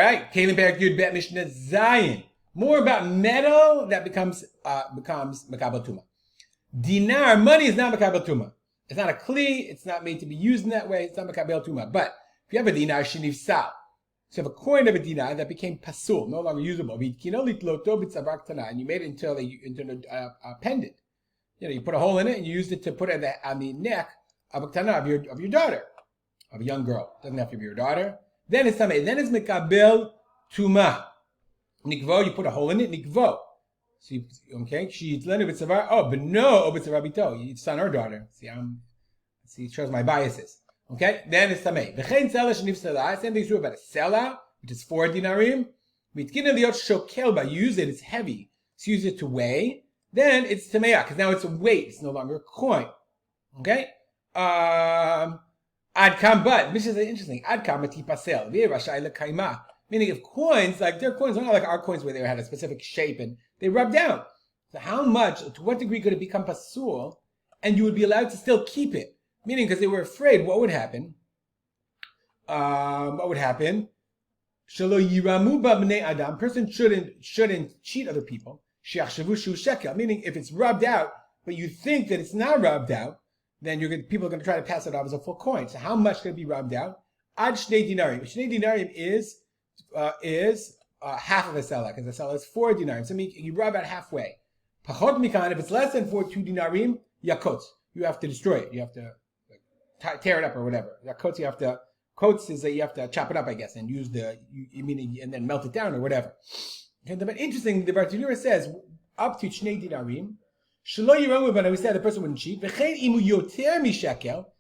right, Keilim Perak Yud Bet Mishnah Zayin. More about metal that becomes Makabel Tumah. Dinar, money is not Makabel Tumah. It's not a kli, it's not made to be used in that way, it's not Makabel Tumah. But if you have a dinar, shiniv sal. So you have a coin of a dinar that became pasul, no longer usable. And you made it into a pendant. You put a hole in it and you used it to put it on the neck of a your daughter, of a young girl. Doesn't have to be your daughter. Then it's tamei. Then it's Makabel Tumah. Nikvo, you put a hole in it, nikvo. So she learned with Savar. Oh, but no, but Sarabito, it's son or daughter. See, it shows my biases. Okay, then it's tamei. V'chein sela sheniv sela. Same thing is true about a sela, which is 4 dinarim. Mitkina liot shokelba. Use it; it's heavy. So use it to weigh. Then it's tameya because now it's a weight. It's no longer a coin. Okay. Adkam, but this is interesting. Adkam matipasel. V'rashai lekaima. Meaning, if coins, like their coins, are not like our coins where they had a specific shape and they rub down. So how much, to what degree could it become pasul, and you would be allowed to still keep it? Meaning, because they were afraid, what would happen? Shelo yiramu ba b'nei adam. Person shouldn't cheat other people. Sheachshavu shu shekel. Meaning, if it's rubbed out, but you think that it's not rubbed out, then people are going to try to pass it off as a full coin. So how much can it be rubbed out? Ad shnei dinarim. Shnei dinarim is half of a sela, because a sela is 4 dinarim. So you rub out halfway. Pachot mikan, if it's less than 2 dinarim, yakotz. You have to destroy it. You have to tear it up or whatever. Yakotz, quotes is that you have to chop it up, I guess, and use and then melt it down or whatever. Okay, but interesting, the Bartanura says up to shnei dinarim. Shelo yiramu, but we said the person wouldn't cheat. V'chein imu yoter mishekel.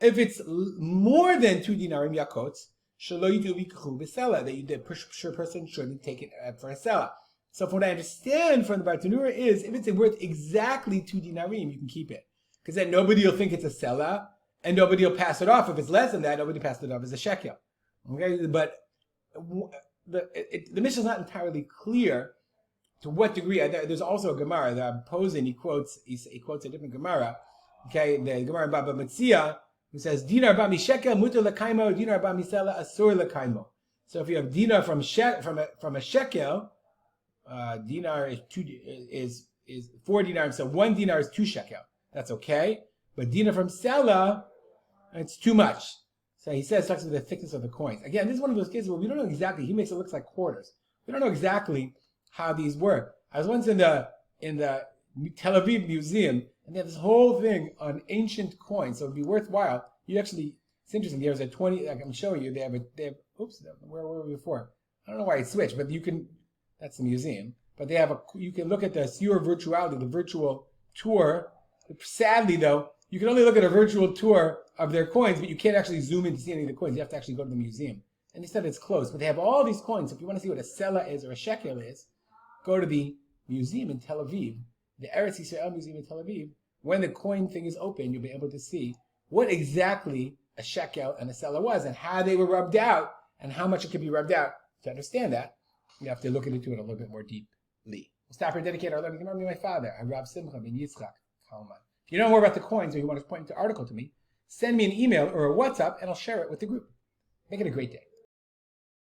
If it's more than 2 dinarim, yakotz. That you did sure person shouldn't take it for a sela. So from what I understand from the Bartanura is if it's worth exactly 2 dinarim, you can keep it. Because then nobody will think it's a sela and nobody will pass it off. If it's less than that, nobody passes it off as a shekel. Okay, but the Mishnah is not entirely clear to what degree. There's also a Gemara that Posen he quotes a different Gemara. Okay, the Gemara in Baba Metzia, who says dinar ba mishekel muter lekaimo, dinar ba misela asur lekaimo. So if you have dinar from a shekel, dinar is 4 dinars. So 1 dinar is 2 shekel. That's okay. But dinar from sela, it's too much. So he says talks about the thickness of the coins. Again, this is one of those cases where we don't know exactly. He makes it look like quarters. We don't know exactly how these work. I was once in the Tel Aviv Museum, and they have this whole thing on ancient coins, so it'd be worthwhile. It's interesting. There's a 20. Like I'm showing you. They have. Oops. Where were we before? I don't know why it switched, but you can. That's the museum. But they have you can look at the Siur Virtuality, the virtual tour. Sadly, though, you can only look at a virtual tour of their coins, but you can't actually zoom in to see any of the coins. You have to actually go to the museum. And they said it's closed, but they have all these coins. So if you want to see what a sela is or a shekel is, go to the museum in Tel Aviv, the Eretz Yisrael Museum in Tel Aviv. When the coin thing is open, you'll be able to see what exactly a shekel and a sela was and how they were rubbed out and how much it could be rubbed out. To understand that, you have to look into it a little bit more deeply. We'll stop here, dedicate our learning to my father, Rav Simcha ben Yitzchak Kalman. If you know more about the coins or you want to point to an article to me, send me an email or a WhatsApp and I'll share it with the group. Make it a great day.